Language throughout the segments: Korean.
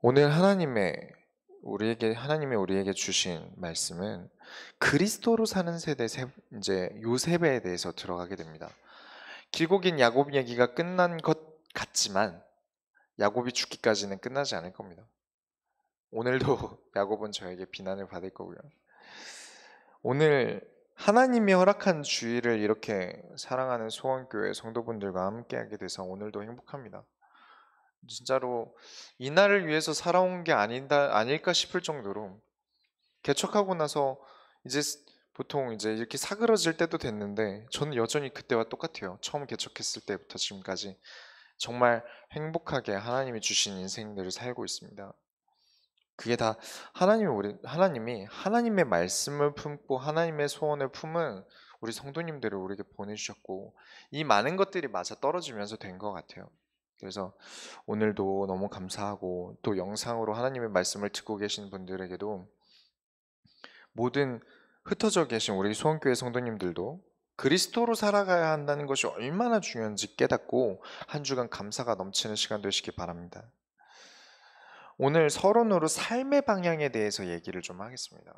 오늘 하나님이 우리에게 주신 말씀은 그리스도로 사는 세대 이제 요셉에 대해서 들어가게 됩니다. 길고 긴 야곱 얘기가 끝난 것 같지만 야곱이 죽기까지는 끝나지 않을 겁니다. 오늘도 야곱은 저에게 비난을 받을 거고요. 오늘 하나님이 허락한 주일을 이렇게 사랑하는 소원교회 성도분들과 함께하게 돼서 오늘도 행복합니다. 진짜로 이날을 위해서 살아온 게 아닐까 싶을 정도로 개척하고 나서 이제 보통 이제 이렇게 사그러질 때도 됐는데 저는 여전히 그때와 똑같아요. 처음 개척했을 때부터 지금까지 정말 행복하게 하나님이 주신 인생들을 살고 있습니다. 그게 다 하나님이 하나님의 말씀을 품고 하나님의 소원을 품은 우리 성도님들을 우리에게 보내주셨고 이 많은 것들이 맞아 떨어지면서 된 것 같아요. 그래서 오늘도 너무 감사하고 또 영상으로 하나님의 말씀을 듣고 계신 분들에게도 모든 흩어져 계신 우리 소원교회 성도님들도 그리스도로 살아가야 한다는 것이 얼마나 중요한지 깨닫고 한 주간 감사가 넘치는 시간 되시기 바랍니다. 오늘 서론으로 삶의 방향에 대해서 얘기를 좀 하겠습니다.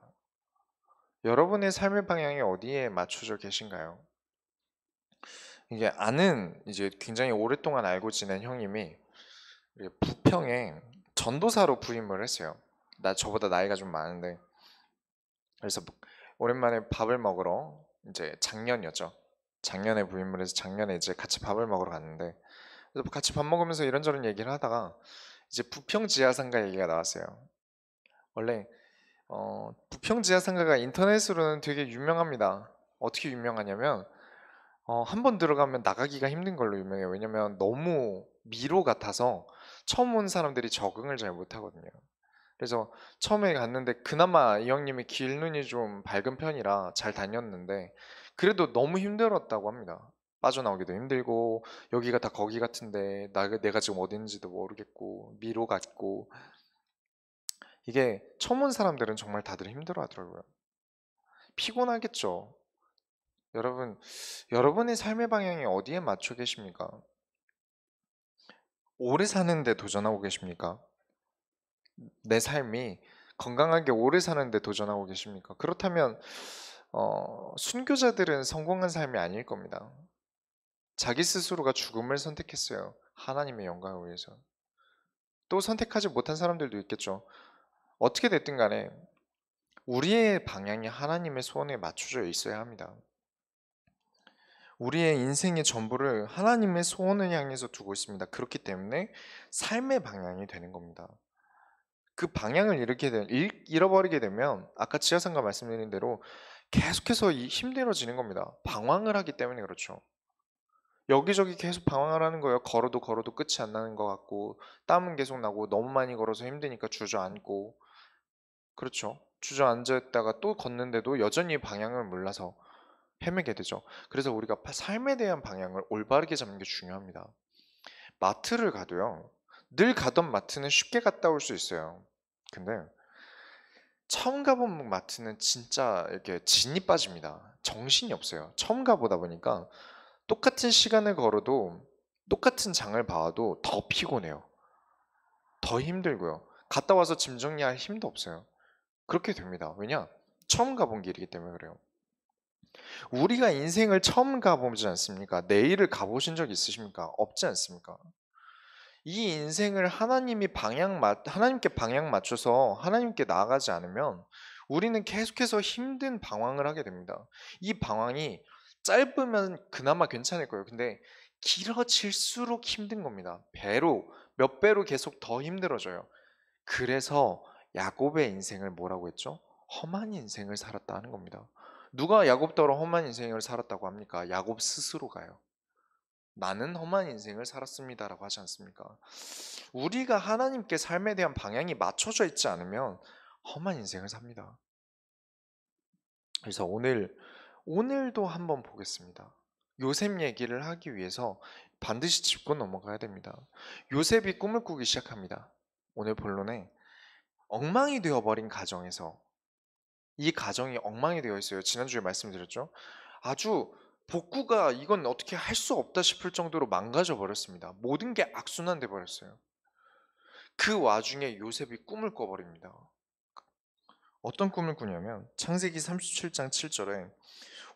여러분의 삶의 방향이 어디에 맞춰져 계신가요? 이게 아는 이제 굉장히 오랫동안 알고 지낸 형님이 부평에 전도사로 부임을 했어요. 저보다 나이가 좀 많은데 그래서 오랜만에 밥을 먹으러 이제 작년이었죠. 작년에 부임을 해서 작년에 이제 같이 밥을 먹으러 갔는데 그래서 같이 밥 먹으면서 이런저런 얘기를 하다가 이제 부평 지하상가 얘기가 나왔어요. 원래 부평 지하상가가 인터넷으로는 되게 유명합니다. 어떻게 유명하냐면 한 번 들어가면 나가기가 힘든 걸로 유명해요. 왜냐면 너무 미로 같아서 처음 온 사람들이 적응을 잘 못하거든요. 그래서 처음에 갔는데 그나마 이 형님이 길눈이 좀 밝은 편이라 잘 다녔는데 그래도 너무 힘들었다고 합니다. 빠져나오기도 힘들고 여기가 다 거기 같은데 내가 지금 어딘지도 모르겠고 미로 같고 이게 처음 온 사람들은 정말 다들 힘들어 하더라고요. 피곤하겠죠. 여러분의 삶의 방향이 어디에 맞춰 계십니까? 오래 사는데 도전하고 계십니까? 내 삶이 건강하게 오래 사는데 도전하고 계십니까? 그렇다면 순교자들은 성공한 삶이 아닐 겁니다. 자기 스스로가 죽음을 선택했어요. 하나님의 영광을 위해서. 또 선택하지 못한 사람들도 있겠죠. 어떻게 됐든 간에 우리의 방향이 하나님의 소원에 맞춰져 있어야 합니다. 우리의 인생의 전부를 하나님의 소원을 향해서 두고 있습니다. 그렇기 때문에 삶의 방향이 되는 겁니다. 그 방향을 잃어버리게 되면 아까 지하상가 말씀드린 대로 계속해서 힘들어지는 겁니다. 방황을 하기 때문에 그렇죠. 여기저기 계속 방황을 하는 거예요. 걸어도 걸어도 끝이 안 나는 것 같고 땀은 계속 나고 너무 많이 걸어서 힘드니까 주저앉고 그렇죠. 주저앉았다가 또 걷는데도 여전히 방향을 몰라서 헤매게 되죠. 그래서 우리가 삶에 대한 방향을 올바르게 잡는 게 중요합니다. 마트를 가도요. 늘 가던 마트는 쉽게 갔다 올 수 있어요. 근데 처음 가본 마트는 진짜 이렇게 진이 빠집니다. 정신이 없어요. 처음 가보다 보니까 똑같은 시간을 걸어도 똑같은 장을 봐도 더 피곤해요. 더 힘들고요. 갔다 와서 짐 정리할 힘도 없어요. 그렇게 됩니다. 왜냐? 처음 가본 길이기 때문에 그래요. 우리가 인생을 처음 가보지 않습니까? 내일을 가보신 적 있으십니까? 없지 않습니까? 이 인생을 하나님께 방향 맞춰서 하나님께 나아가지 않으면 우리는 계속해서 힘든 방황을 하게 됩니다. 이 방황이 짧으면 그나마 괜찮을 거예요. 근데 길어질수록 힘든 겁니다. 몇 배로 계속 더 힘들어져요. 그래서 야곱의 인생을 뭐라고 했죠? 험한 인생을 살았다 하는 겁니다. 누가 야곱더러 험한 인생을 살았다고 합니까? 야곱 스스로가요. 나는 험한 인생을 살았습니다라고 하지 않습니까? 우리가 하나님께 삶에 대한 방향이 맞춰져 있지 않으면 험한 인생을 삽니다. 그래서 오늘도 한번 보겠습니다. 요셉 얘기를 하기 위해서 반드시 짚고 넘어가야 됩니다. 요셉이 꿈을 꾸기 시작합니다. 오늘 본론에 엉망이 되어버린 가정에서 이 가정이 엉망이 되어 있어요. 지난주에 말씀드렸죠. 아주 복구가 이건 어떻게 할 수 없다 싶을 정도로 망가져 버렸습니다. 모든 게 악순환돼 버렸어요. 그 와중에 요셉이 꿈을 꿔버립니다. 어떤 꿈을 꾸냐면 창세기 37장 7절에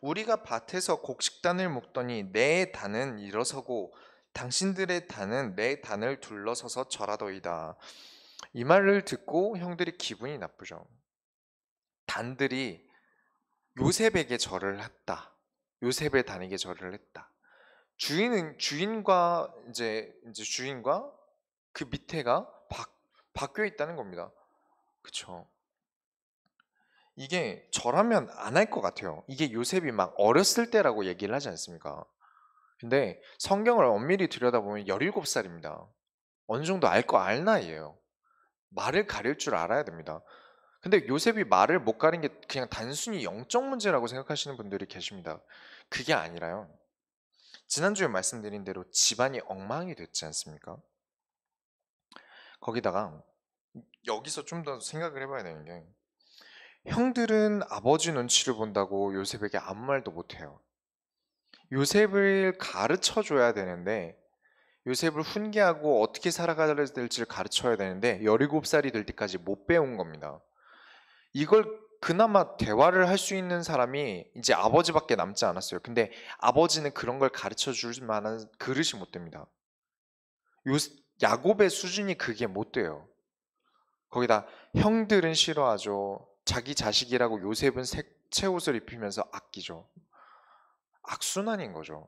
우리가 밭에서 곡식단을 묶더니 내 단은 일어서고 당신들의 단은 내 단을 둘러서서 절하더이다. 이 말을 듣고 형들이 기분이 나쁘죠. 단들이 요셉에게 절을 했다. 요셉의 단에게 절을 했다. 주인과 이제 주인과 그 밑에가 바뀌어 있다는 겁니다. 그쵸? 이게 저라면 안 할 것 같아요. 이게 요셉이 막 어렸을 때라고 얘기를 하지 않습니까? 근데 성경을 엄밀히 들여다보면 17살입니다. 어느 정도 알 거 알 나이에요. 말을 가릴 줄 알아야 됩니다. 근데 요셉이 말을 못 가린 게 그냥 단순히 영적 문제라고 생각하시는 분들이 계십니다. 그게 아니라요. 지난주에 말씀드린 대로 집안이 엉망이 됐지 않습니까? 거기다가 여기서 좀 더 생각을 해봐야 되는 게 형들은 아버지 눈치를 본다고 요셉에게 아무 말도 못해요. 요셉을 가르쳐 줘야 되는데 요셉을 훈계하고 어떻게 살아가야 될지를 가르쳐야 되는데 17살이 될 때까지 못 배운 겁니다. 이걸 그나마 대화를 할 수 있는 사람이 이제 아버지밖에 남지 않았어요. 근데 아버지는 그런 걸 가르쳐 줄 만한 그릇이 못 됩니다. 요 야곱의 수준이 그게 못 돼요. 거기다 형들은 싫어하죠. 자기 자식이라고 요셉은 색채 옷을 입히면서 아끼죠. 악순환인 거죠.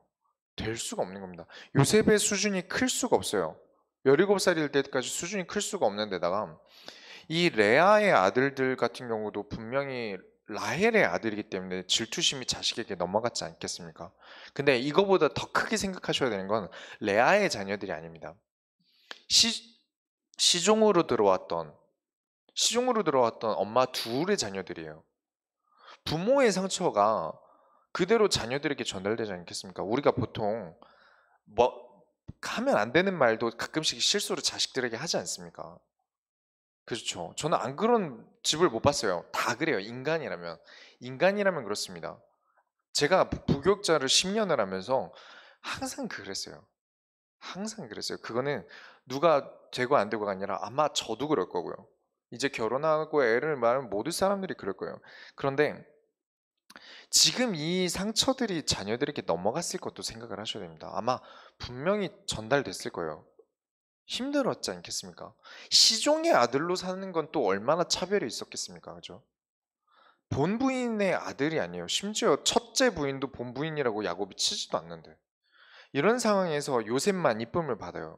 될 수가 없는 겁니다. 요셉의 수준이 클 수가 없어요. 17살이 될 때까지 수준이 클 수가 없는 데다가 이 레아의 아들들 같은 경우도 분명히 라헬의 아들이기 때문에 질투심이 자식에게 넘어갔지 않겠습니까? 근데 이거보다 더 크게 생각하셔야 되는 건 레아의 자녀들이 아닙니다. 시, 시종으로 들어왔던 시종으로 들어왔던 엄마 둘의 자녀들이에요. 부모의 상처가 그대로 자녀들에게 전달되지 않겠습니까? 우리가 보통 뭐 하면 안 되는 말도 가끔씩 실수로 자식들에게 하지 않습니까? 그렇죠. 저는 안 그런 집을 못 봤어요. 다 그래요. 인간이라면 그렇습니다. 제가 부교육자를 10년을 하면서 항상 그랬어요. 항상 그랬어요. 그거는 누가 되고 안 되고가 아니라 아마 저도 그럴 거고요. 이제 결혼하고 애를 낳은 모든 사람들이 그럴 거예요. 그런데 지금 이 상처들이 자녀들에게 넘어갔을 것도 생각을 하셔야 됩니다. 아마 분명히 전달됐을 거예요. 힘들었지 않겠습니까? 시종의 아들로 사는 건 또 얼마나 차별이 있었겠습니까? 그죠? 본부인의 아들이 아니에요. 심지어 첫째 부인도 본부인이라고 야곱이 치지도 않는데. 이런 상황에서 요셉만 이쁨을 받아요.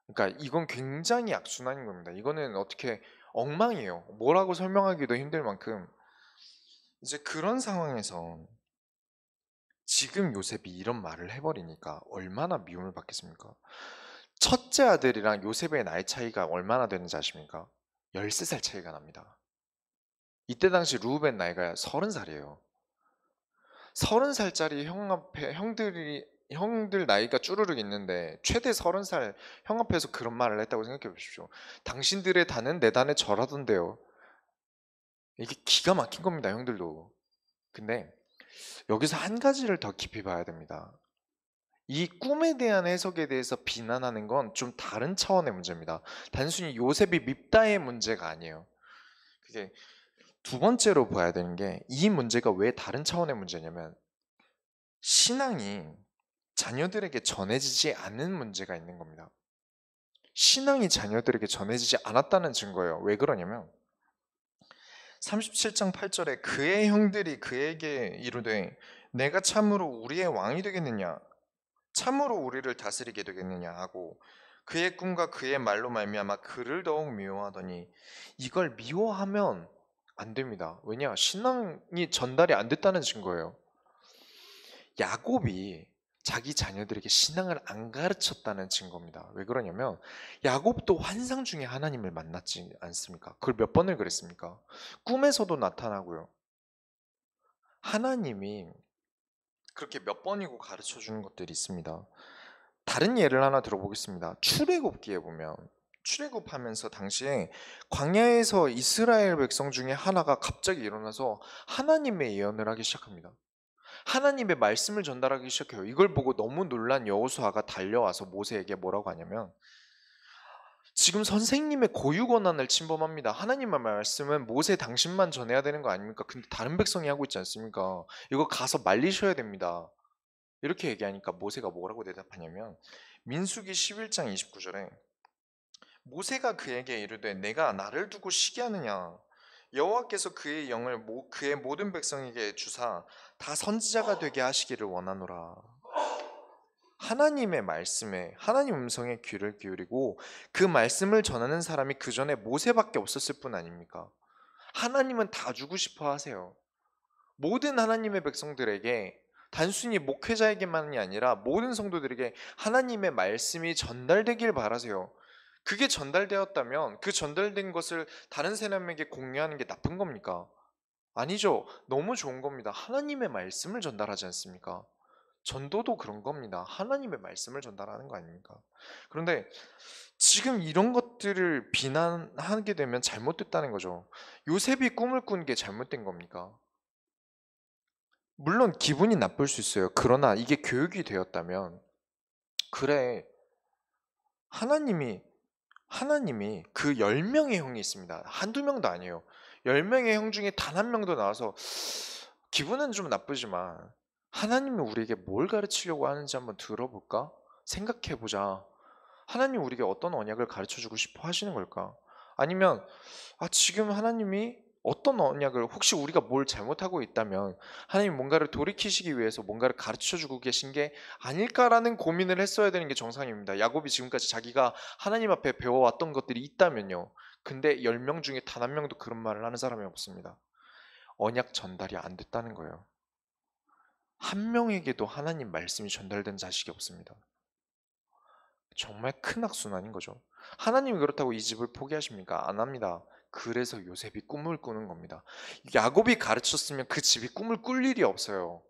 그러니까 이건 굉장히 악순환인 겁니다. 이거는 어떻게 엉망이에요. 뭐라고 설명하기도 힘들 만큼 이제 그런 상황에서 지금 요셉이 이런 말을 해버리니까 얼마나 미움을 받겠습니까? 첫째 아들이랑 요셉의 나이 차이가 얼마나 되는지 아십니까? 13살 차이가 납니다. 이때 당시 루벤 나이가 30살이에요. 30살짜리 형 앞에 형들 나이가 쭈루룩 있는데 최대 30살 형 앞에서 그런 말을 했다고 생각해 보십시오. 당신들의 단은 내 단에 절하던데요. 이게 기가 막힌 겁니다, 형들도. 근데 여기서 한 가지를 더 깊이 봐야 됩니다. 이 꿈에 대한 해석에 대해서 비난하는 건 좀 다른 차원의 문제입니다. 단순히 요셉이 밉다의 문제가 아니에요. 그게 두 번째로 봐야 되는 게 이 문제가 왜 다른 차원의 문제냐면 신앙이 자녀들에게 전해지지 않는 문제가 있는 겁니다. 신앙이 자녀들에게 전해지지 않았다는 증거예요. 왜 그러냐면 37장 8절에 그의 형들이 그에게 이르되 내가 참으로 우리의 왕이 되겠느냐 참으로 우리를 다스리게 되겠느냐 하고 그의 꿈과 그의 말로 말미암아 그를 더욱 미워하더니 이걸 미워하면 안 됩니다. 왜냐? 신앙이 전달이 안 됐다는 증거예요. 야곱이 자기 자녀들에게 신앙을 안 가르쳤다는 증거입니다. 왜 그러냐면 야곱도 환상 중에 하나님을 만났지 않습니까? 그걸 몇 번을 그랬습니까? 꿈에서도 나타나고요. 하나님이 그렇게 몇 번이고 가르쳐 주는 것들이 있습니다. 다른 예를 하나 들어보겠습니다. 출애굽기에 보면 출애굽하면서 당시에 광야에서 이스라엘 백성 중에 하나가 갑자기 일어나서 하나님의 예언을 하기 시작합니다. 하나님의 말씀을 전달하기 시작해요. 이걸 보고 너무 놀란 여호수아가 달려와서 모세에게 뭐라고 하냐면 지금 선생님의 고유 권한을 침범합니다. 하나님의 말씀은 모세 당신만 전해야 되는 거 아닙니까? 근데 다른 백성이 하고 있지 않습니까? 이거 가서 말리셔야 됩니다. 이렇게 얘기하니까 모세가 뭐라고 대답하냐면 민수기 11장 29절에 모세가 그에게 이르되 내가 나를 두고 시기하느냐 여호와께서 그의 영을 그의 모든 백성에게 주사 다 선지자가 되게 하시기를 원하노라. 하나님의 말씀에 하나님 음성에 귀를 기울이고 그 말씀을 전하는 사람이 그 전에 모세밖에 없었을 뿐 아닙니까? 하나님은 다 주고 싶어 하세요. 모든 하나님의 백성들에게 단순히 목회자에게만이 아니라 모든 성도들에게 하나님의 말씀이 전달되길 바라세요. 그게 전달되었다면 그 전달된 것을 다른 사람에게 공유하는 게 나쁜 겁니까? 아니죠. 너무 좋은 겁니다. 하나님의 말씀을 전달하지 않습니까? 전도도 그런 겁니다. 하나님의 말씀을 전달하는 거 아닙니까? 그런데 지금 이런 것들을 비난하게 되면 잘못됐다는 거죠. 요셉이 꿈을 꾼 게 잘못된 겁니까? 물론 기분이 나쁠 수 있어요. 그러나 이게 교육이 되었다면, 그래, 하나님이, 하나님이 그 10명의 형이 있습니다. 한두 명도 아니에요. 10명의 형 중에 단 한 명도 나와서 기분은 좀 나쁘지만 하나님이 우리에게 뭘 가르치려고 하는지 한번 들어볼까? 생각해보자. 하나님 우리에게 어떤 언약을 가르쳐주고 싶어 하시는 걸까? 아니면 지금 하나님이 어떤 언약을 혹시 우리가 뭘 잘못하고 있다면 하나님 뭔가를 돌이키시기 위해서 뭔가를 가르쳐주고 계신 게 아닐까라는 고민을 했어야 되는 게 정상입니다. 야곱이 지금까지 자기가 하나님 앞에 배워왔던 것들이 있다면요. 근데 10명 중에 단 한 명도 그런 말을 하는 사람이 없습니다. 언약 전달이 안 됐다는 거예요. 한 명에게도 하나님 말씀이 전달된 자식이 없습니다. 정말 큰 악순환인 거죠. 하나님이 그렇다고 이 집을 포기하십니까? 안 합니다. 그래서 요셉이 꿈을 꾸는 겁니다. 야곱이 가르쳤으면 그 집이 꿈을 꿀 일이 없어요.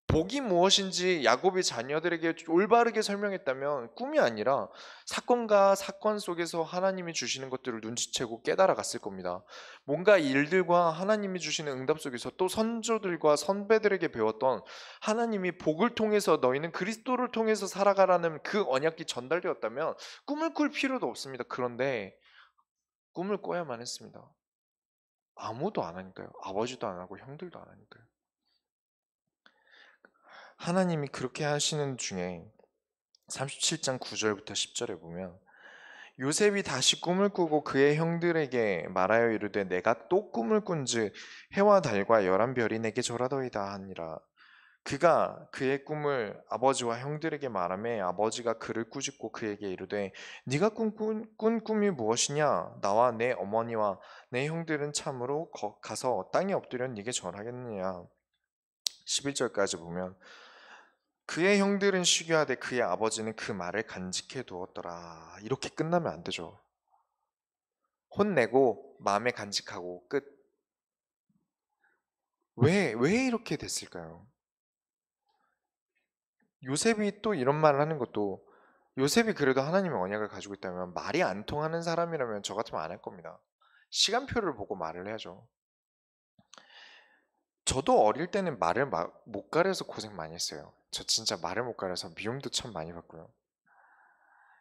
복이 무엇인지 야곱이 자녀들에게 올바르게 설명했다면 꿈이 아니라 사건과 사건 속에서 하나님이 주시는 것들을 눈치채고 깨달아 갔을 겁니다. 뭔가 일들과 하나님이 주시는 응답 속에서 또 선조들과 선배들에게 배웠던 하나님이 복을 통해서 너희는 그리스도를 통해서 살아가라는 그 언약이 전달되었다면 꿈을 꿀 필요도 없습니다. 그런데 꿈을 꿔야만 했습니다. 아무도 안 하니까요. 아버지도 안 하고 형들도 안 하니까요. 하나님이 그렇게 하시는 중에 37장 9절부터 10절에 보면 요셉이 다시 꿈을 꾸고 그의 형들에게 말하여 이르되 내가 또 꿈을 꾼즉 해와 달과 열한 별이 내게 절하더이다 하니라. 그가 그의 꿈을 아버지와 형들에게 말하매 아버지가 그를 꾸짖고 그에게 이르되 네가 꾼 꿈이 무엇이냐? 나와 내 어머니와 내 형들은 참으로 가서 땅에 엎드려 네게 절하겠느냐. 11절까지 보면 그의 형들은 시기하되 그의 아버지는 그 말을 간직해 두었더라. 이렇게 끝나면 안 되죠. 혼내고 마음에 간직하고 끝. 왜 이렇게 됐을까요? 요셉이 또 이런 말을 하는 것도 요셉이 그래도 하나님의 언약을 가지고 있다면 말이 안 통하는 사람이라면 저 같으면 안 할 겁니다. 시간표를 보고 말을 해야죠. 저도 어릴 때는 말을 못 가려서 고생 많이 했어요. 저 진짜 말을 못 가려서 미움도 참 많이 받고요.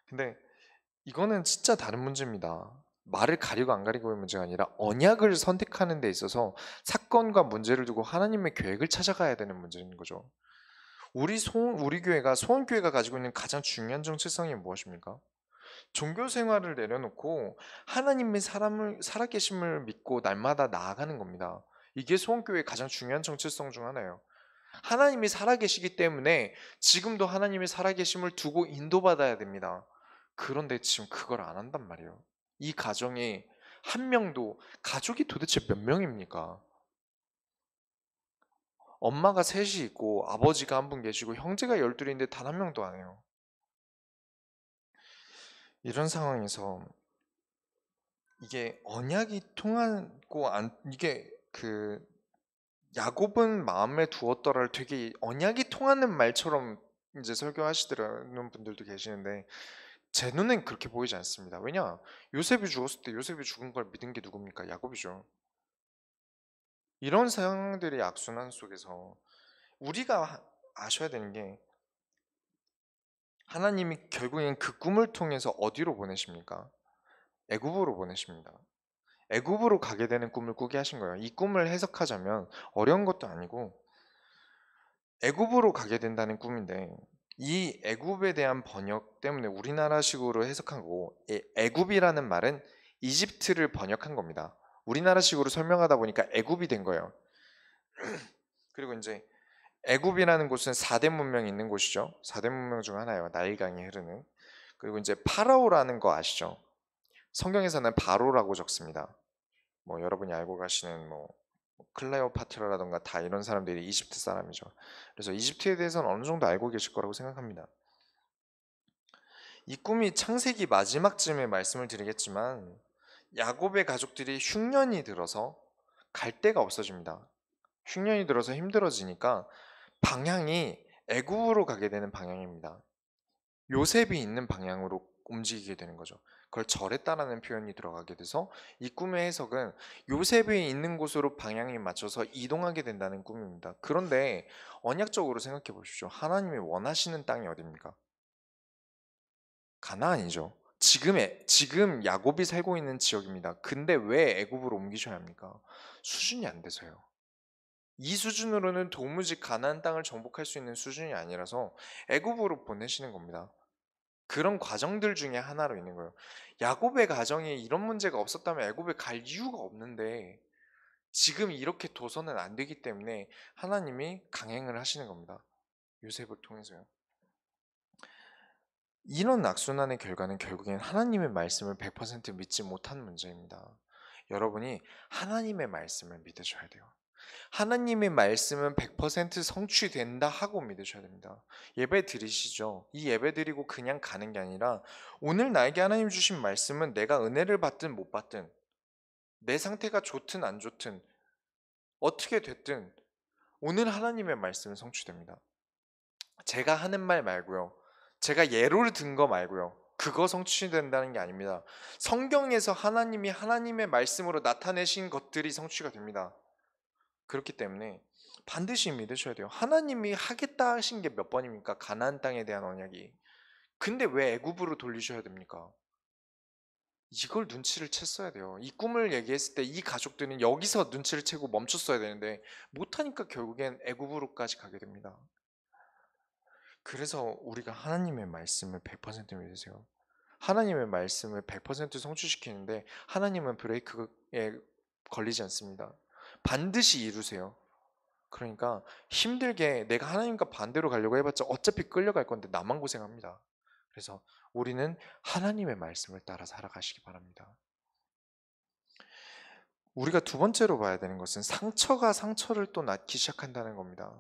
근데 이거는 진짜 다른 문제입니다. 말을 가리고 안 가리고의 문제가 아니라 언약을 선택하는 데 있어서 사건과 문제를 두고 하나님의 계획을 찾아가야 되는 문제인 거죠. 우리 교회가 소원교회가 가지고 있는 가장 중요한 정체성이 무엇입니까? 종교 생활을 내려놓고 하나님의 살아계심을 믿고 날마다 나아가는 겁니다. 이게 소원교회의 가장 중요한 정체성 중 하나예요. 하나님이 살아계시기 때문에 지금도 하나님의 살아계심을 두고 인도받아야 됩니다. 그런데 지금 그걸 안 한단 말이에요. 이 가정에 한 명도 가족이 도대체 몇 명입니까? 엄마가 셋이 있고 아버지가 한 분 계시고 형제가 12인데 단 한 명도 안 해요. 이런 상황에서 이게 언약이 통하고 안 이게 야곱은 마음에 두었더라를 되게 언약이 통하는 말처럼 이제 설교하시더라는 분들도 계시는데 제 눈엔 그렇게 보이지 않습니다. 왜냐? 요셉이 죽었을 때 요셉이 죽은 걸 믿은 게 누굽니까? 야곱이죠. 이런 상황들의 악순환 속에서 우리가 아셔야 되는 게 하나님이 결국엔 그 꿈을 통해서 어디로 보내십니까? 애굽으로 보내십니다. 애굽으로 가게 되는 꿈을 꾸게 하신 거예요. 이 꿈을 해석하자면 어려운 것도 아니고 애굽으로 가게 된다는 꿈인데, 이 애굽에 대한 번역 때문에 우리나라식으로 해석한 거고, 애굽이라는 말은 이집트를 번역한 겁니다. 우리나라식으로 설명하다 보니까 애굽이 된 거예요. 그리고 이제 애굽이라는 곳은 4대 문명이 있는 곳이죠. 4대 문명 중 하나예요. 나일강이 흐르는. 그리고 이제 파라오라는 거 아시죠? 성경에서는 바로라고 적습니다. 뭐 여러분이 알고 가시는 뭐 클레오파트라라던가 다 이런 사람들이 이집트 사람이죠. 그래서 이집트에 대해서는 어느 정도 알고 계실 거라고 생각합니다. 이 꿈이 창세기 마지막쯤에 말씀을 드리겠지만, 야곱의 가족들이 흉년이 들어서 갈 데가 없어집니다. 흉년이 들어서 힘들어지니까 방향이 애굽으로 가게 되는 방향입니다. 요셉이 있는 방향으로 움직이게 되는 거죠. 그걸 절했다라는 표현이 들어가게 돼서 이 꿈의 해석은 요셉이 있는 곳으로 방향이 맞춰서 이동하게 된다는 꿈입니다. 그런데 언약적으로 생각해 보십시오. 하나님이 원하시는 땅이 어디입니까? 가나안이죠. 지금 야곱이 살고 있는 지역입니다. 근데 왜 애굽으로 옮기셔야 합니까? 수준이 안 돼서요. 이 수준으로는 도무지 가나안 땅을 정복할 수 있는 수준이 아니라서 애굽으로 보내시는 겁니다. 그런 과정들 중에 하나로 있는 거예요. 야곱의 가정에 이런 문제가 없었다면 애굽에 갈 이유가 없는데, 지금 이렇게 둬서는 안 되기 때문에 하나님이 강행을 하시는 겁니다. 요셉을 통해서요. 이런 악순환의 결과는 결국엔 하나님의 말씀을 100% 믿지 못한 문제입니다. 여러분이 하나님의 말씀을 믿으셔야 돼요. 하나님의 말씀은 100% 성취된다 하고 믿으셔야 됩니다. 예배 드리시죠. 이 예배 드리고 그냥 가는 게 아니라, 오늘 나에게 하나님 주신 말씀은 내가 은혜를 받든 못 받든, 내 상태가 좋든 안 좋든, 어떻게 됐든 오늘 하나님의 말씀은 성취됩니다. 제가 하는 말 말고요. 제가 예로를 든 거 말고요. 그거 성취된다는 게 아닙니다. 성경에서 하나님이 하나님의 말씀으로 나타내신 것들이 성취가 됩니다. 그렇기 때문에 반드시 믿으셔야 돼요. 하나님이 하겠다 하신 게 몇 번입니까? 가나안 땅에 대한 언약이. 근데 왜 애굽으로 돌리셔야 됩니까? 이걸 눈치를 챘어야 돼요. 이 꿈을 얘기했을 때 이 가족들은 여기서 눈치를 채고 멈췄어야 되는데 못하니까 결국엔 애굽으로까지 가게 됩니다. 그래서 우리가 하나님의 말씀을 100% 믿으세요. 하나님의 말씀을 100% 성취시키는데 하나님은 브레이크에 걸리지 않습니다. 반드시 이루세요. 그러니까 힘들게 내가 하나님과 반대로 가려고 해봤자 어차피 끌려갈 건데 나만 고생합니다. 그래서 우리는 하나님의 말씀을 따라 살아가시기 바랍니다. 우리가 두 번째로 봐야 되는 것은 상처가 상처를 또 낳기 시작한다는 겁니다.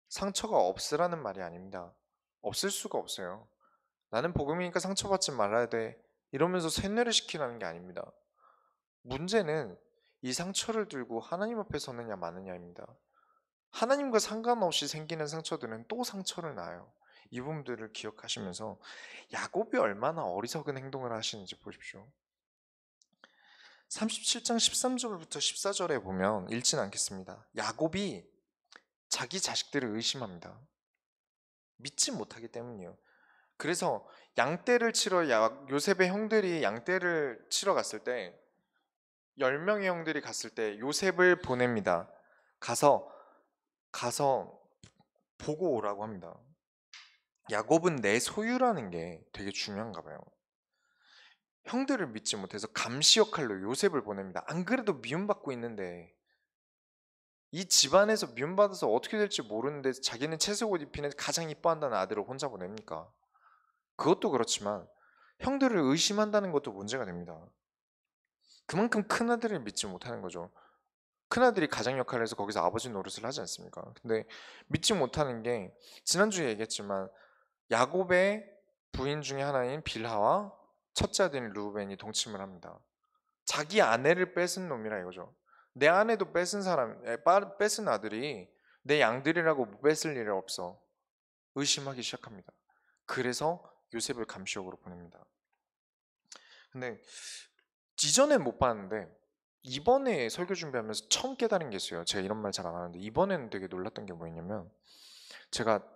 상처가 없으라는 말이 아닙니다. 없을 수가 없어요. 나는 복음이니까 상처받지 말아야 돼, 이러면서 세뇌를 시키라는 게 아닙니다. 문제는 이 상처를 들고 하나님 앞에 서느냐 마느냐입니다. 하나님과 상관없이 생기는 상처들은 또 상처를 낳아요. 이 부분들을 기억하시면서 야곱이 얼마나 어리석은 행동을 하시는지 보십시오. 37장 13절부터 14절에 보면, 읽진 않겠습니다. 야곱이 자기 자식들을 의심합니다. 믿지 못하기 때문이에요. 그래서 양떼를 치러 요셉의 형들이 양떼를 치러 갔을 때, 10명의 형들이 갔을 때 요셉을 보냅니다. 가서 보고 오라고 합니다. 야곱은 내 소유라는 게 되게 중요한가 봐요. 형들을 믿지 못해서 감시 역할로 요셉을 보냅니다. 안 그래도 미움받고 있는데, 이 집안에서 미움받아서 어떻게 될지 모르는데 자기는 채색 옷 입히는 가장 이뻐한다는 아들을 혼자 보냅니까? 그것도 그렇지만 형들을 의심한다는 것도 문제가 됩니다. 그만큼 큰아들을 믿지 못하는 거죠. 큰아들이 가장 역할을 해서 거기서 아버지 노릇을 하지 않습니까? 근데 믿지 못하는 게, 지난주에 얘기했지만 야곱의 부인 중에 하나인 빌하와 첫째 아들인 르우벤이 동침을 합니다. 자기 아내를 뺏은 놈이라 이거죠. 내 아내도 뺏은 아들이 내 양들이라고 뺏을 일 없어. 의심하기 시작합니다. 그래서 요셉을 감시역으로 보냅니다. 근데 이전엔 못 봤는데 이번에 설교 준비하면서 처음 깨달은 게 있어요. 제가 이런 말 잘 안 하는데 이번에는 되게 놀랐던 게 뭐였냐면, 제가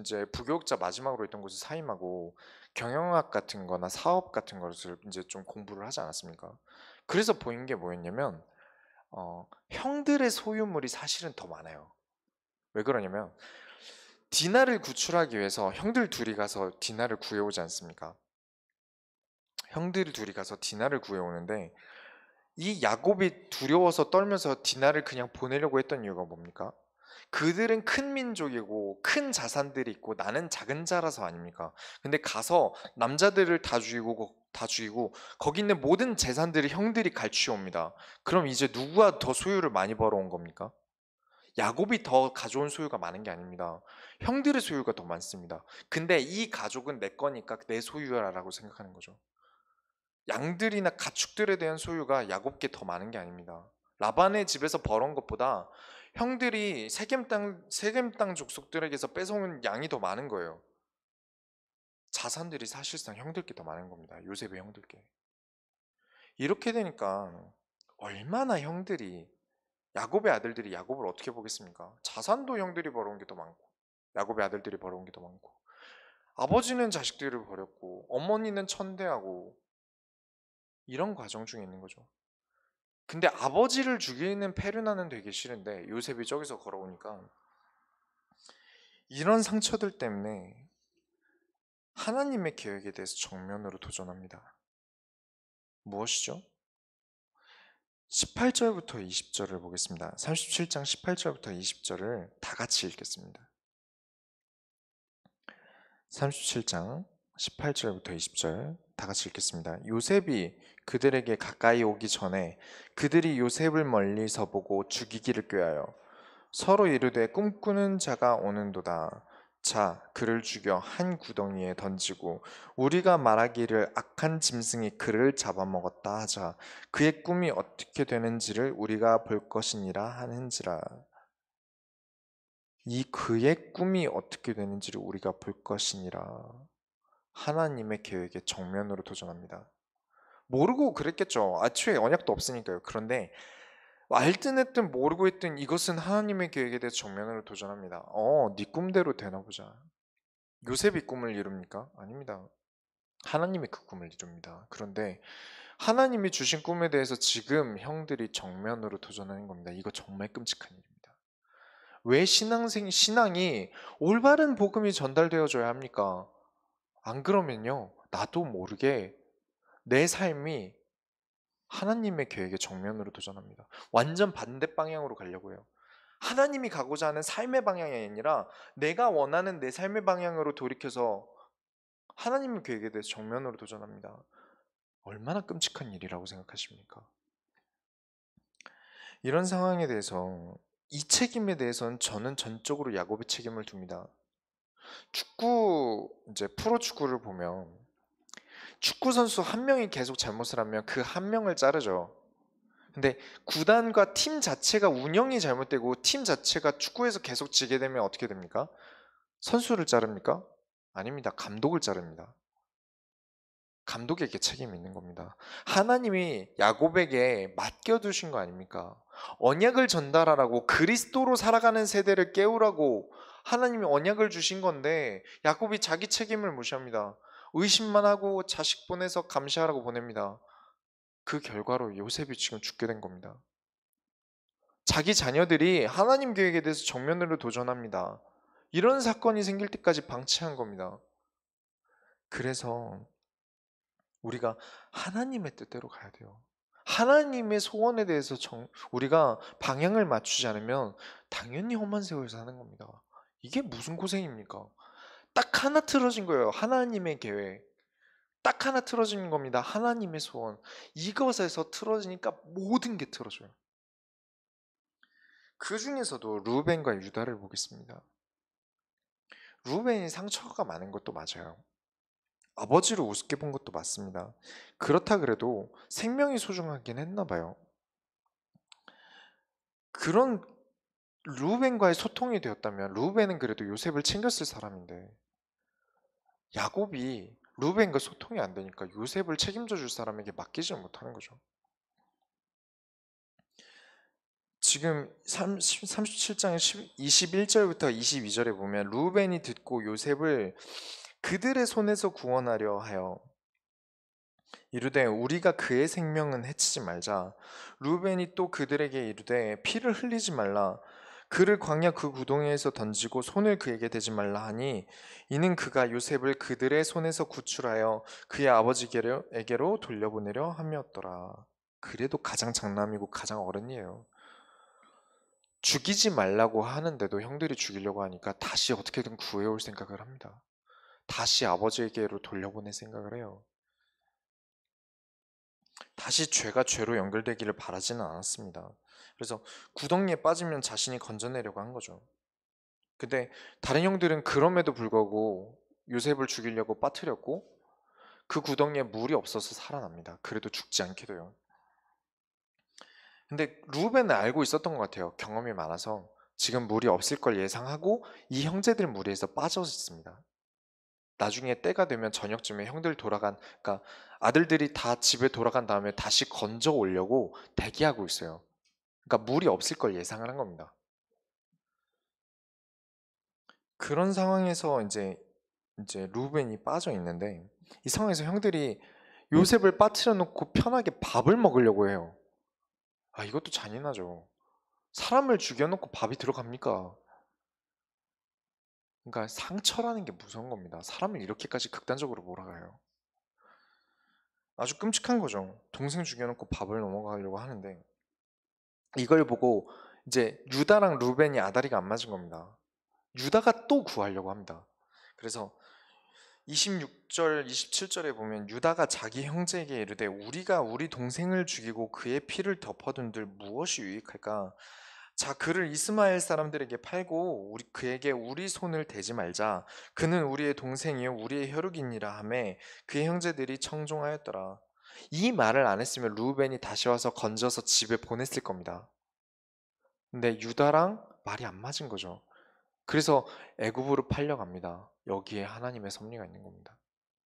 이제 부교육자 마지막으로 있던 곳이 사임하고 경영학 같은 거나 사업 같은 것을 이제 좀 공부를 하지 않았습니까? 그래서 보인 게 뭐였냐면 형들의 소유물이 사실은 더 많아요. 왜 그러냐면 디나를 구출하기 위해서 형들 둘이 가서 디나를 구해오지 않습니까? 형들 둘이 가서 디나를 구해오는데 이 야곱이 두려워서 떨면서 디나를 그냥 보내려고 했던 이유가 뭡니까? 그들은 큰 민족이고 큰 자산들이 있고 나는 작은 자라서 아닙니까? 근데 가서 남자들을 다 죽이고 거기 있는 모든 재산들을 형들이 갈취옵니다. 그럼 이제 누가 더 소유를 많이 벌어온 겁니까? 야곱이 더 가져온 소유가 많은 게 아닙니다. 형들의 소유가 더 많습니다. 근데 이 가족은 내 거니까 내 소유야라고 생각하는 거죠. 양들이나 가축들에 대한 소유가 야곱께 더 많은 게 아닙니다. 라반의 집에서 벌어온 것보다 형들이 세겜 땅 족속들에게서 뺏어온 양이 더 많은 거예요. 자산들이 사실상 형들께 더 많은 겁니다. 요셉의 형들께. 이렇게 되니까 얼마나 야곱의 아들들이 야곱을 어떻게 보겠습니까? 자산도 형들이 벌어온 게 더 많고 야곱의 아들들이 벌어온 게 더 많고 아버지는 자식들을 버렸고 어머니는 천대하고 이런 과정 중에 있는 거죠. 근데 아버지를 죽이는 페르나는 되게 싫은데 요셉이 저기서 걸어오니까 이런 상처들 때문에 하나님의 계획에 대해서 정면으로 도전합니다. 무엇이죠? 18절부터 20절을 보겠습니다. 37장 18절부터 20절을 다 같이 읽겠습니다. 37장 18절부터 20절 다 같이 읽겠습니다. 요셉이 그들에게 가까이 오기 전에 그들이 요셉을 멀리서 보고 죽이기를 꾀하여 서로 이르되 꿈꾸는 자가 오는도다. 자, 그를 죽여 한 구덩이에 던지고 우리가 말하기를 악한 짐승이 그를 잡아먹었다 하자. 그의 꿈이 어떻게 되는지를 우리가 볼 것이니라 하는지라. 이 그의 꿈이 어떻게 되는지를 우리가 볼 것이니라. 하나님의 계획에 정면으로 도전합니다. 모르고 그랬겠죠. 애초에 언약도 없으니까요. 그런데 알든 했든 모르고 했든 이것은 하나님의 계획에 대해 정면으로 도전합니다. 네 꿈대로 되나 보자. 요셉이 꿈을 이룹니까? 아닙니다. 하나님이 그 꿈을 이룹니다. 그런데 하나님이 주신 꿈에 대해서 지금 형들이 정면으로 도전하는 겁니다. 이거 정말 끔찍한 일입니다. 왜 신앙이 올바른 복음이 전달되어져야 합니까? 안 그러면요, 나도 모르게 내 삶이 하나님의 계획에 정면으로 도전합니다. 완전 반대 방향으로 가려고 해요. 하나님이 가고자 하는 삶의 방향이 아니라 내가 원하는 내 삶의 방향으로 돌이켜서 하나님의 계획에 대해서 정면으로 도전합니다. 얼마나 끔찍한 일이라고 생각하십니까? 이런 상황에 대해서 이 책임에 대해서는 저는 전적으로 야곱의 책임을 둡니다. 이제 프로축구를 보면 축구 선수 한 명이 계속 잘못을 하면 그 한 명을 자르죠. 근데 구단과 팀 자체가 운영이 잘못되고 팀 자체가 축구에서 계속 지게 되면 어떻게 됩니까? 선수를 자릅니까? 아닙니다. 감독을 자릅니다. 감독에게 책임이 있는 겁니다. 하나님이 야곱에게 맡겨두신 거 아닙니까? 언약을 전달하라고 그리스도로 살아가는 세대를 깨우라고 하나님이 언약을 주신 건데 야곱이 자기 책임을 무시합니다. 의심만 하고 자식 보내서 감시하라고 보냅니다. 그 결과로 요셉이 지금 죽게 된 겁니다. 자기 자녀들이 하나님 계획에 대해서 정면으로 도전합니다. 이런 사건이 생길 때까지 방치한 겁니다. 그래서 우리가 하나님의 뜻대로 가야 돼요. 하나님의 소원에 대해서 우리가 방향을 맞추지 않으면 당연히 험한 세월 사는 겁니다. 이게 무슨 고생입니까? 딱 하나 틀어진 거예요. 하나님의 계획. 딱 하나 틀어진 겁니다. 하나님의 소원. 이것에서 틀어지니까 모든 게 틀어져요. 그 중에서도 루벤과 유다를 보겠습니다. 루벤이 상처가 많은 것도 맞아요. 아버지를 우습게 본 것도 맞습니다. 그렇다 그래도 생명이 소중하긴 했나 봐요. 그런 루벤과의 소통이 되었다면 루벤은 그래도 요셉을 챙겼을 사람인데 야곱이 루벤과 소통이 안 되니까 요셉을 책임져 줄 사람에게 맡기지 못하는 거죠. 지금 37장 21절부터 22절에 보면 루벤이 듣고 요셉을 그들의 손에서 구원하려 하여 이르되 우리가 그의 생명은 해치지 말자. 루벤이 또 그들에게 이르되 피를 흘리지 말라. 그를 광야 그 구덩이에서 던지고 손을 그에게 대지 말라 하니 이는 그가 요셉을 그들의 손에서 구출하여 그의 아버지에게로 돌려보내려 함이었더라. 그래도 가장 장남이고 가장 어른이에요. 죽이지 말라고 하는데도 형들이 죽이려고 하니까 다시 어떻게든 구해올 생각을 합니다. 다시 아버지에게로 돌려보낼 생각을 해요. 다시 죄가 죄로 연결되기를 바라지는 않았습니다. 그래서 구덩이에 빠지면 자신이 건져내려고 한 거죠. 근데 다른 형들은 그럼에도 불구하고 요셉을 죽이려고 빠뜨렸고 그 구덩이에 물이 없어서 살아납니다. 그래도 죽지 않게 돼요. 근데 루벤은 알고 있었던 것 같아요. 경험이 많아서 지금 물이 없을 걸 예상하고 이 형제들 무리에서 빠졌습니다. 나중에 때가 되면 저녁쯤에 형들 그러니까 아들들이 다 집에 돌아간 다음에 다시 건져 오려고 대기하고 있어요. 그러니까 물이 없을 걸 예상을 한 겁니다. 그런 상황에서 이제 루벤이 빠져 있는데 이 상황에서 형들이 요셉을 빠뜨려 놓고 편하게 밥을 먹으려고 해요. 아, 이것도 잔인하죠. 사람을 죽여놓고 밥이 들어갑니까? 그러니까 상처라는 게 무서운 겁니다. 사람을 이렇게까지 극단적으로 몰아가요. 아주 끔찍한 거죠. 동생 죽여놓고 밥을 넘어가려고 하는데 이걸 보고 이제 유다랑 루벤이 아다리가 안 맞은 겁니다. 유다가 또 구하려고 합니다. 그래서 26절, 27절에 보면 유다가 자기 형제에게 이르되 우리가 우리 동생을 죽이고 그의 피를 덮어둔들 무엇이 유익할까? 자, 그를 이스마엘 사람들에게 팔고 그에게 우리 손을 대지 말자. 그는 우리의 동생이요 우리의 혈육이니라 하매 그의 형제들이 청종하였더라. 이 말을 안 했으면 루벤이 다시 와서 건져서 집에 보냈을 겁니다. 근데 유다랑 말이 안 맞은 거죠. 그래서 애굽으로 팔려갑니다. 여기에 하나님의 섭리가 있는 겁니다.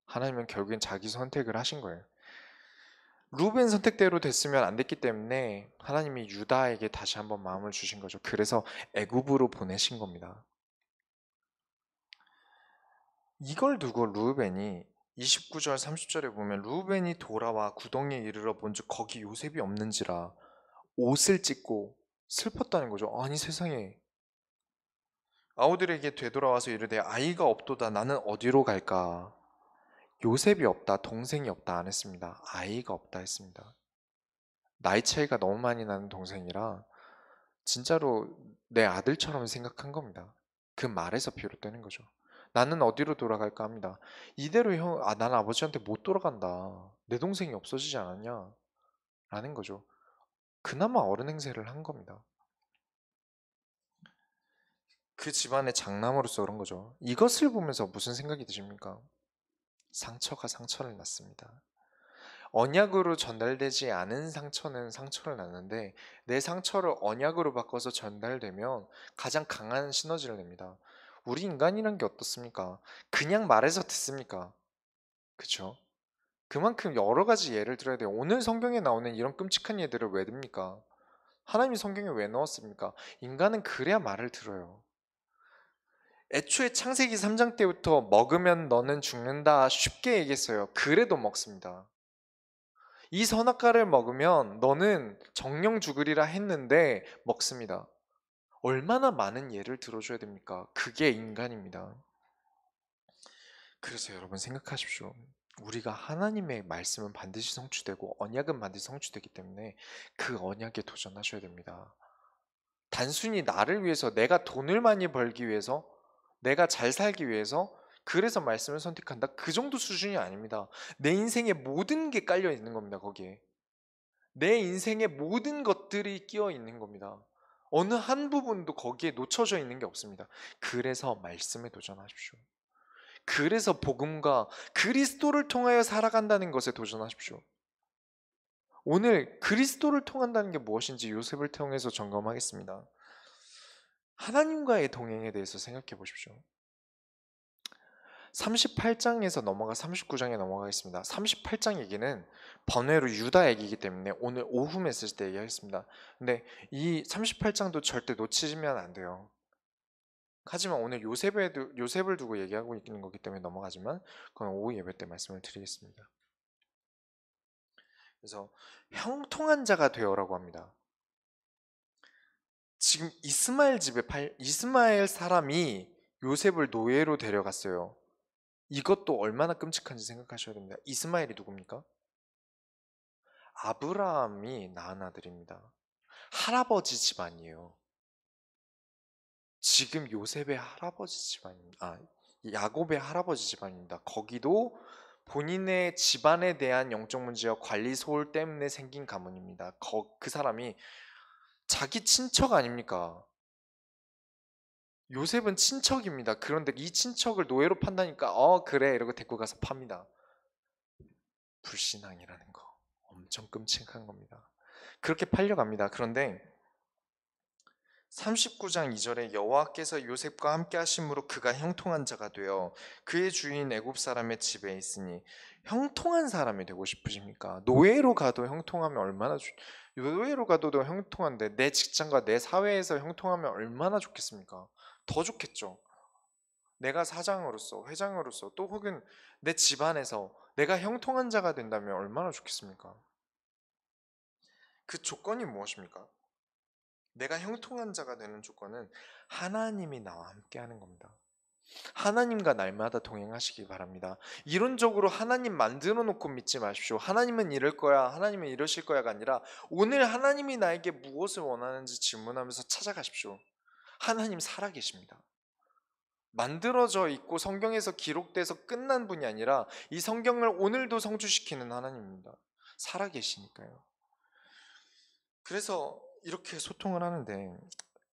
하나님은 결국엔 자기 선택을 하신 거예요. 루벤 선택대로 됐으면 안 됐기 때문에 하나님이 유다에게 다시 한번 마음을 주신 거죠. 그래서 애굽으로 보내신 겁니다. 이걸 두고 루벤이 29절 30절에 보면 루벤이 돌아와 구덩이에 이르러 본즉 거기 요셉이 없는지라 옷을 찢고 슬펐다는 거죠. 아니 세상에, 아우들에게 되돌아와서 이르되 아이가 없도다 나는 어디로 갈까? 요셉이 없다, 동생이 없다 안 했습니다. 아이가 없다 했습니다. 나이 차이가 너무 많이 나는 동생이라 진짜로 내 아들처럼 생각한 겁니다. 그 말에서 비롯되는 거죠. 나는 어디로 돌아갈까 합니다. 이대로 나는 아버지한테 못 돌아간다. 내 동생이 없어지지 않았냐? 라는 거죠. 그나마 어른 행세를 한 겁니다. 그 집안의 장남으로서 그런 거죠. 이것을 보면서 무슨 생각이 드십니까? 상처가 상처를 낳습니다. 언약으로 전달되지 않은 상처는 상처를 낳는데 내 상처를 언약으로 바꿔서 전달되면 가장 강한 시너지를 냅니다. 우리 인간이란 게 어떻습니까? 그냥 말해서 듣습니까? 그쵸? 그만큼 여러 가지 예를 들어야 돼요. 오늘 성경에 나오는 이런 끔찍한 예들을 왜 듭니까? 하나님이 성경에 왜 넣었습니까? 인간은 그래야 말을 들어요. 애초에 창세기 3장 때부터 먹으면 너는 죽는다 쉽게 얘기했어요. 그래도 먹습니다. 이 선악과를 먹으면 너는 정령 죽으리라 했는데 먹습니다. 얼마나 많은 예를 들어줘야 됩니까? 그게 인간입니다. 그래서 여러분 생각하십시오. 우리가 하나님의 말씀은 반드시 성취되고 언약은 반드시 성취되기 때문에 그 언약에 도전하셔야 됩니다. 단순히 나를 위해서, 내가 돈을 많이 벌기 위해서, 내가 잘 살기 위해서 그래서 말씀을 선택한다, 그 정도 수준이 아닙니다. 내 인생의 모든 게 깔려 있는 겁니다. 거기에 내 인생의 모든 것들이 끼어 있는 겁니다. 어느 한 부분도 거기에 놓쳐져 있는 게 없습니다. 그래서 말씀에 도전하십시오. 그래서 복음과 그리스도를 통하여 살아간다는 것에 도전하십시오. 오늘 그리스도를 통한다는 게 무엇인지 요셉을 통해서 점검하겠습니다. 하나님과의 동행에 대해서 생각해 보십시오. 38장에서 넘어가 39장에 넘어가겠습니다. 38장 얘기는 번외로 유다 얘기이기 때문에 오늘 오후 메시지 때 얘기하겠습니다. 근데 이 38장도 절대 놓치면 안 돼요. 하지만 오늘 요셉을 두고 얘기하고 있는 거기 때문에 넘어가지만 그건 오후 예배 때 말씀을 드리겠습니다. 그래서 형통한 자가 되어라고 합니다. 지금 이스마엘 사람이 요셉을 노예로 데려갔어요. 이것도 얼마나 끔찍한지 생각하셔야 됩니다. 이스마엘이 누굽니까? 아브라함이 낳은 아들입니다. 할아버지 집안이에요. 지금 요셉의 할아버지 집안입니다. 야곱의 할아버지 집안입니다. 거기도 본인의 집안에 대한 영적 문제와 관리 소홀 때문에 생긴 가문입니다. 그 사람이 자기 친척 아닙니까? 요셉은 친척입니다. 그런데 이 친척을 노예로 판다니까 그래 이러고 데리고 가서 팝니다. 불신앙이라는 거 엄청 끔찍한 겁니다. 그렇게 팔려갑니다. 그런데 39장 2절에 여호와께서 요셉과 함께 하심으로 그가 형통한 자가 되어 그의 주인 애굽 사람의 집에 있으니 형통한 사람이 되고 싶으십니까? 노예로 가도 형통하면 노예로 가도 형통한데 내 직장과 내 사회에서 형통하면 얼마나 좋겠습니까? 더 좋겠죠. 내가 사장으로서 회장으로서 또 혹은 내 집안에서 내가 형통한 자가 된다면 얼마나 좋겠습니까? 그 조건이 무엇입니까? 내가 형통한 자가 되는 조건은 하나님이 나와 함께 하는 겁니다. 하나님과 날마다 동행하시기 바랍니다. 이론적으로 하나님 만들어 놓고 믿지 마십시오. 하나님은 이럴 거야, 하나님은 이러실 거야가 아니라 오늘 하나님이 나에게 무엇을 원하는지 질문하면서 찾아가십시오. 하나님 살아계십니다. 만들어져 있고 성경에서 기록돼서 끝난 분이 아니라 이 성경을 오늘도 성취시키는 하나님입니다. 살아계시니까요. 그래서 이렇게 소통을 하는데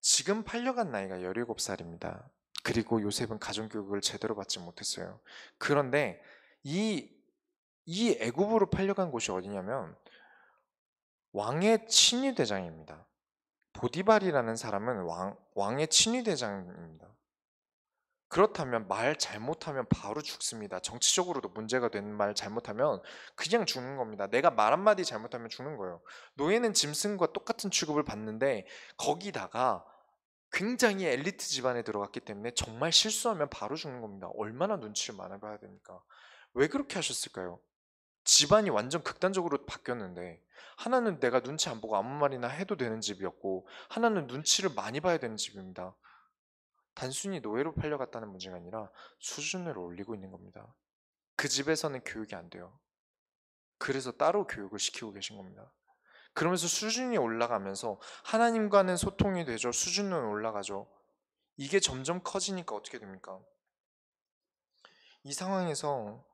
지금 팔려간 나이가 17살입니다. 그리고 요셉은 가정교육을 제대로 받지 못했어요. 그런데 이 애굽으로 팔려간 곳이 어디냐면 왕의 친위대장입니다. 보디발이라는 사람은 왕의 친위대장입니다. 그렇다면 말 잘못하면 바로 죽습니다. 정치적으로도 문제가 되는 말 잘못하면 그냥 죽는 겁니다. 내가 말 한마디 잘못하면 죽는 거예요. 노예는 짐승과 똑같은 취급을 받는데 거기다가 굉장히 엘리트 집안에 들어갔기 때문에 정말 실수하면 바로 죽는 겁니다. 얼마나 눈치를 많이 봐야 됩니까? 왜 그렇게 하셨을까요? 집안이 완전 극단적으로 바뀌었는데 하나는 내가 눈치 안 보고 아무 말이나 해도 되는 집이었고 하나는 눈치를 많이 봐야 되는 집입니다. 단순히 노예로 팔려갔다는 문제가 아니라 수준을 올리고 있는 겁니다. 그 집에서는 교육이 안 돼요. 그래서 따로 교육을 시키고 계신 겁니다. 그러면서 수준이 올라가면서 하나님과는 소통이 되죠. 수준은 올라가죠. 이게 점점 커지니까 어떻게 됩니까? 이 상황에서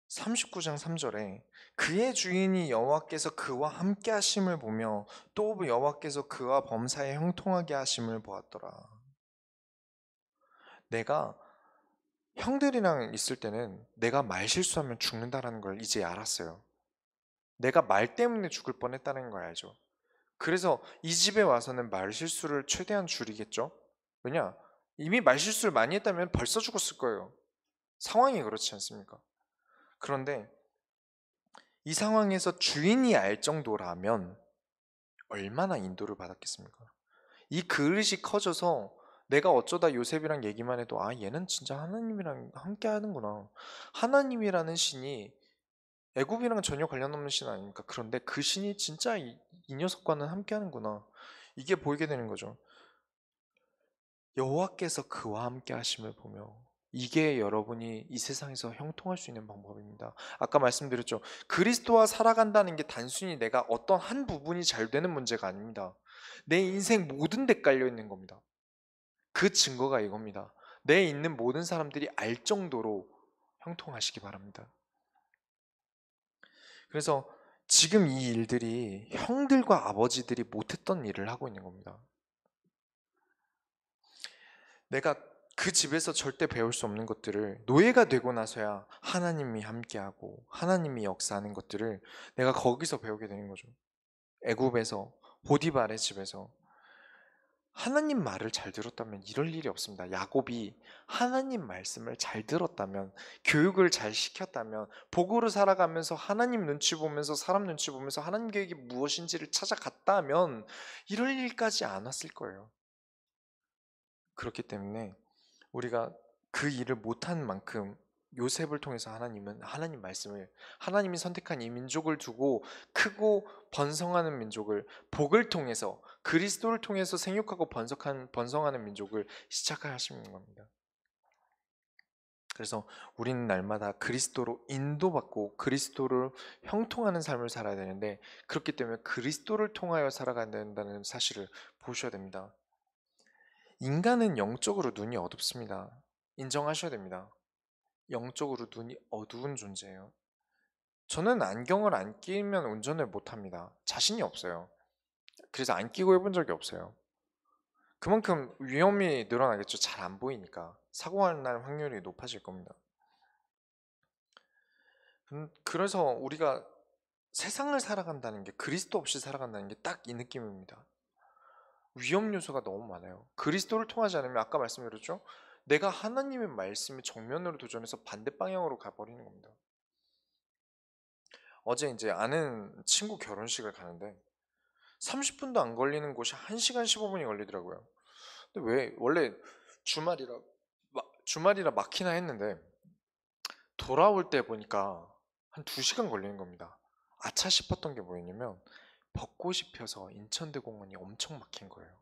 39장 3절에 그의 주인이 여호와께서 그와 함께 하심을 보며 또 여호와께서 그와 범사에 형통하게 하심을 보았더라. 내가 형들이랑 있을 때는 내가 말 실수하면 죽는다라는 걸 이제 알았어요. 내가 말 때문에 죽을 뻔했다는 걸 알죠. 그래서 이 집에 와서는 말 실수를 최대한 줄이겠죠. 왜냐? 이미 말 실수를 많이 했다면 벌써 죽었을 거예요. 상황이 그렇지 않습니까? 그런데 이 상황에서 주인이 알 정도라면 얼마나 인도를 받았겠습니까? 이 그릇이 커져서 내가 어쩌다 요셉이랑 얘기만 해도 얘는 진짜 하나님이랑 함께 하는구나. 하나님이라는 신이 애굽이랑 전혀 관련 없는 신 아닙니까? 그런데 그 신이 진짜 이 녀석과는 함께 하는구나. 이게 보이게 되는 거죠. 여호와께서 그와 함께 하심을 보며 이게 여러분이 이 세상에서 형통할 수 있는 방법입니다. 아까 말씀드렸죠. 그리스도와 살아간다는 게 단순히 내가 어떤 한 부분이 잘 되는 문제가 아닙니다. 내 인생 모든 데 깔려 있는 겁니다. 그 증거가 이겁니다. 내 있는 모든 사람들이 알 정도로 형통하시기 바랍니다. 그래서 지금 이 일들이 형들과 아버지들이 못했던 일을 하고 있는 겁니다. 내가 그 집에서 절대 배울 수 없는 것들을 노예가 되고 나서야 하나님이 함께하고 하나님이 역사하는 것들을 내가 거기서 배우게 되는 거죠. 애굽에서 보디발의 집에서 하나님 말을 잘 들었다면 이럴 일이 없습니다. 야곱이 하나님 말씀을 잘 들었다면, 교육을 잘 시켰다면, 복으로 살아가면서 하나님 눈치 보면서, 사람 눈치 보면서 하나님 계획이 무엇인지를 찾아갔다면 이럴 일까지 안 왔을 거예요. 그렇기 때문에 우리가 그 일을 못한 만큼 요셉을 통해서 하나님은 하나님 말씀을, 하나님이 선택한 이 민족을 두고 크고 번성하는 민족을, 복을 통해서 그리스도를 통해서 생육하고 번성하는 민족을 시작하시는 겁니다. 그래서 우리는 날마다 그리스도로 인도받고 그리스도를 형통하는 삶을 살아야 되는데, 그렇기 때문에 그리스도를 통하여 살아가야 된다는 사실을 보셔야 됩니다. 인간은 영적으로 눈이 어둡습니다. 인정하셔야 됩니다. 영적으로 눈이 어두운 존재예요. 저는 안경을 안 끼면 운전을 못합니다. 자신이 없어요. 그래서 안 끼고 해본 적이 없어요. 그만큼 위험이 늘어나겠죠. 잘 안 보이니까. 사고가 날 확률이 높아질 겁니다. 그래서 우리가 세상을 살아간다는 게, 그리스도 없이 살아간다는 게 딱 이 느낌입니다. 위험 요소가 너무 많아요. 그리스도를 통하지 않으면, 아까 말씀드렸죠? 내가 하나님의 말씀에 정면으로 도전해서 반대 방향으로 가버리는 겁니다. 어제 이제 아는 친구 결혼식을 가는데 30분도 안 걸리는 곳이 1시간 15분이 걸리더라고요. 근데 왜, 원래 주말이라 주말이라 막히나 했는데 돌아올 때 보니까 한 2시간 걸리는 겁니다. 아차 싶었던 게 뭐였냐면, 벚꽃이 펴서 인천대공원이 엄청 막힌 거예요.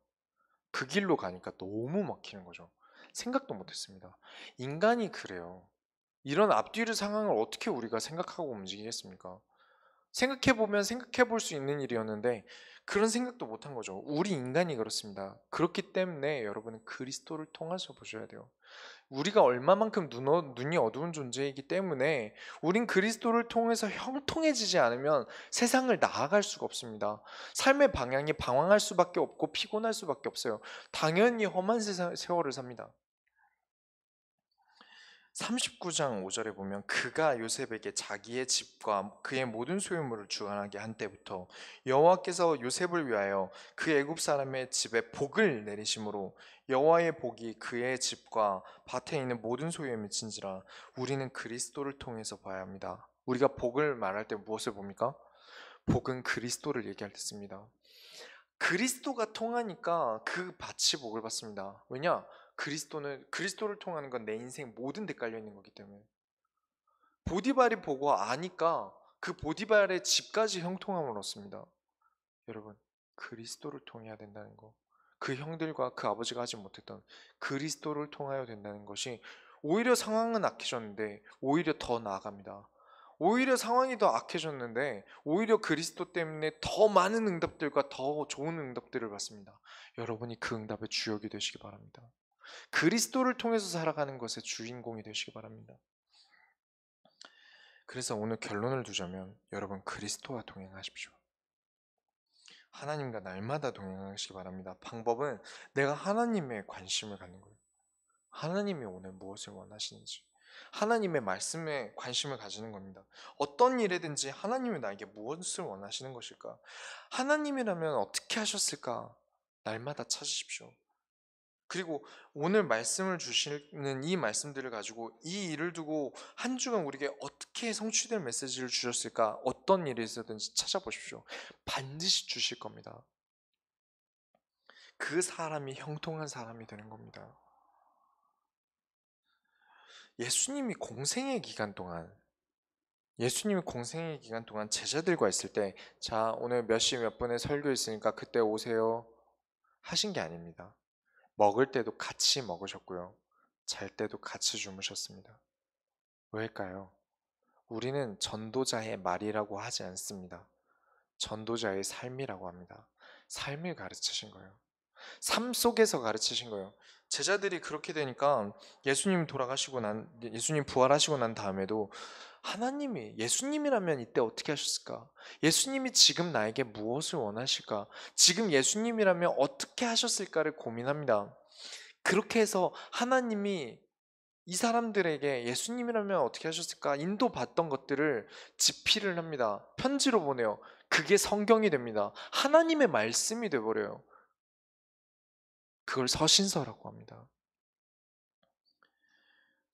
그 길로 가니까 너무 막히는 거죠. 생각도 못했습니다. 인간이 그래요. 이런 앞뒤의 상황을 어떻게 우리가 생각하고 움직이겠습니까? 생각해보면 생각해볼 수 있는 일이었는데 그런 생각도 못한 거죠. 우리 인간이 그렇습니다. 그렇기 때문에 여러분은 그리스도를 통해서 보셔야 돼요. 우리가 얼마만큼 눈이 어두운 존재이기 때문에 우린 그리스도를 통해서 형통해지지 않으면 세상을 나아갈 수가 없습니다. 삶의 방향이 방황할 수밖에 없고 피곤할 수밖에 없어요. 당연히 험한 세월을 삽니다. 39장 5절에 보면, 그가 요셉에게 자기의 집과 그의 모든 소유물을 주관하게 한 때부터 여호와께서 요셉을 위하여 그 애굽 사람의 집에 복을 내리심으로 여호와의 복이 그의 집과 밭에 있는 모든 소유에 미친지라. 우리는 그리스도를 통해서 봐야 합니다. 우리가 복을 말할 때 무엇을 봅니까? 복은 그리스도를 얘기할 때 씁니다. 그리스도가 통하니까 그 밭이 복을 받습니다. 왜냐? 그리스도를 통하는 건 내 인생 모든 데 깔려 있는 거기 때문에. 보디발이 보고 아니까 그 보디발의 집까지 형통함을 얻습니다. 여러분, 그리스도를 통해야 된다는 거. 그 형들과 그 아버지가 하지 못했던 그리스도를 통하여 된다는 것이, 오히려 상황은 악해졌는데 오히려 더 나아갑니다. 오히려 상황이 더 악해졌는데 오히려 그리스도 때문에 더 많은 응답들과 더 좋은 응답들을 받습니다. 여러분이 그 응답의 주역이 되시기 바랍니다. 그리스도를 통해서 살아가는 것의 주인공이 되시기 바랍니다. 그래서 오늘 결론을 두자면, 여러분 그리스도와 동행하십시오. 하나님과 날마다 동행하시기 바랍니다. 방법은 내가 하나님의 관심을 갖는 거예요. 하나님이 오늘 무엇을 원하시는지, 하나님의 말씀에 관심을 가지는 겁니다. 어떤 일이든지 하나님이 나에게 무엇을 원하시는 것일까? 하나님이라면 어떻게 하셨을까? 날마다 찾으십시오. 그리고 오늘 말씀을 주시는 이 말씀들을 가지고 이 일을 두고 한 주간 우리에게 어떻게 성취될 메시지를 주셨을까? 어떤 일이 있었든지 찾아보십시오. 반드시 주실 겁니다. 그 사람이 형통한 사람이 되는 겁니다. 예수님이 공생의 기간 동안 제자들과 있을 때, 자, 오늘 몇 시 몇 분에 설교 있으니까 그때 오세요 하신 게 아닙니다. 먹을 때도 같이 먹으셨고요. 잘 때도 같이 주무셨습니다. 왜일까요? 우리는 전도자의 말이라고 하지 않습니다. 전도자의 삶이라고 합니다. 삶을 가르치신 거예요. 삶 속에서 가르치신 거예요. 제자들이 그렇게 되니까 예수님 부활하시고 난 다음에도 하나님이, 예수님이라면 이때 어떻게 하셨을까? 예수님이 지금 나에게 무엇을 원하실까? 지금 예수님이라면 어떻게 하셨을까를 고민합니다. 그렇게 해서 하나님이 이 사람들에게 예수님이라면 어떻게 하셨을까 인도받던 것들을 집필을 합니다. 편지로 보내요. 그게 성경이 됩니다. 하나님의 말씀이 돼버려요. 그걸 서신서라고 합니다.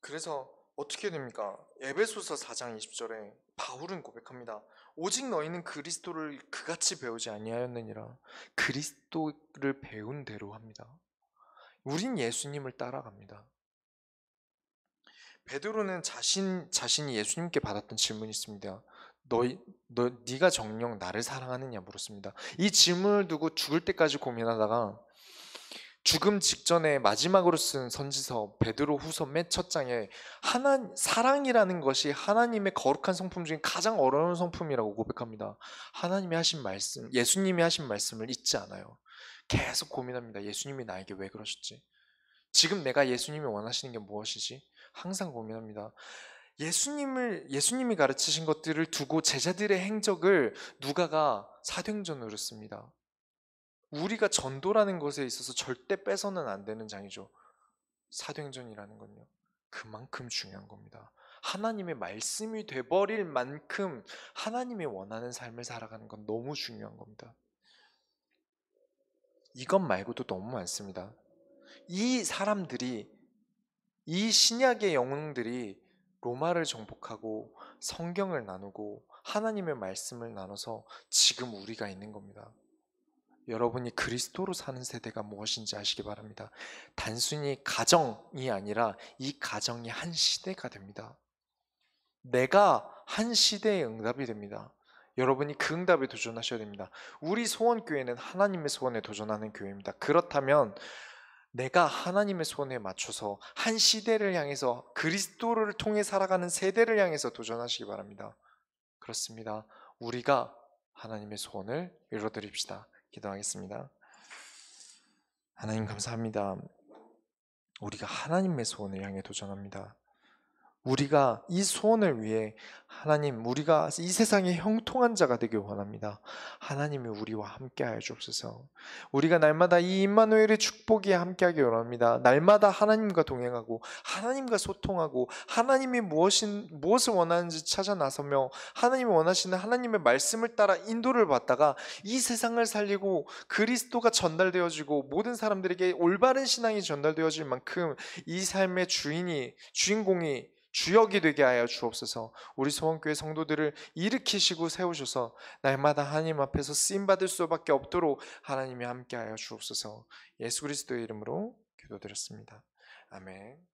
그래서 어떻게 됩니까? 에베소서 4장 20절에 바울은 고백합니다. 오직 너희는 그리스도를 그같이 배우지 아니하였느니라. 그리스도를 배운 대로 합니다. 우린 예수님을 따라갑니다. 베드로는 자신이 예수님께 받았던 질문이 있습니다. 네가 정녕 나를 사랑하느냐 물었습니다. 이 질문을 두고 죽을 때까지 고민하다가 죽음 직전에 마지막으로 쓴 선지서 베드로 후서 맨 첫 장에 사랑이라는 것이 하나님의 거룩한 성품 중에 가장 어려운 성품이라고 고백합니다. 하나님이 하신 말씀, 예수님이 하신 말씀을 잊지 않아요. 계속 고민합니다. 예수님이 나에게 왜 그러셨지? 지금 내가 예수님이 원하시는 게 무엇이지? 항상 고민합니다. 예수님이 가르치신 것들을 두고 제자들의 행적을 누가가 사도행전으로 씁니다. 우리가 전도라는 것에 있어서 절대 빼서는 안 되는 장이죠. 사도행전이라는 건요. 그만큼 중요한 겁니다. 하나님의 말씀이 돼버릴 만큼 하나님이 원하는 삶을 살아가는 건 너무 중요한 겁니다. 이것 말고도 너무 많습니다. 이 사람들이, 이 신약의 영웅들이 로마를 정복하고 성경을 나누고 하나님의 말씀을 나눠서 지금 우리가 있는 겁니다. 여러분이 그리스도로 사는 세대가 무엇인지 아시기 바랍니다. 단순히 가정이 아니라 이 가정이 한 시대가 됩니다. 내가 한 시대의 응답이 됩니다. 여러분이 그 응답에 도전하셔야 됩니다. 우리 소원교회는 하나님의 소원에 도전하는 교회입니다. 그렇다면 내가 하나님의 소원에 맞춰서 한 시대를 향해서 그리스도를 통해 살아가는 세대를 향해서 도전하시기 바랍니다. 그렇습니다. 우리가 하나님의 소원을 이루어드립시다. 기도하겠습니다. 하나님 감사합니다. 우리가 하나님의 소원을 향해 도전합니다. 우리가 이 소원을 위해 하나님, 우리가 이 세상의 형통한 자가 되길 원합니다. 하나님이 우리와 함께하여 주옵소서. 우리가 날마다 이 임마누엘의 축복이 함께하길 원합니다. 날마다 하나님과 동행하고 하나님과 소통하고 하나님이 무엇을 원하는지 찾아 나서며 하나님이 원하시는 하나님의 말씀을 따라 인도를 받다가 이 세상을 살리고 그리스도가 전달되어지고 모든 사람들에게 올바른 신앙이 전달되어질 만큼 이 삶의 주인공이 주역이 되게 하여 주옵소서. 우리 소원교회 성도들을 일으키시고 세우셔서 날마다 하나님 앞에서 쓰임받을 수밖에 없도록 하나님이 함께하여 주옵소서. 예수 그리스도의 이름으로 기도드렸습니다. 아멘.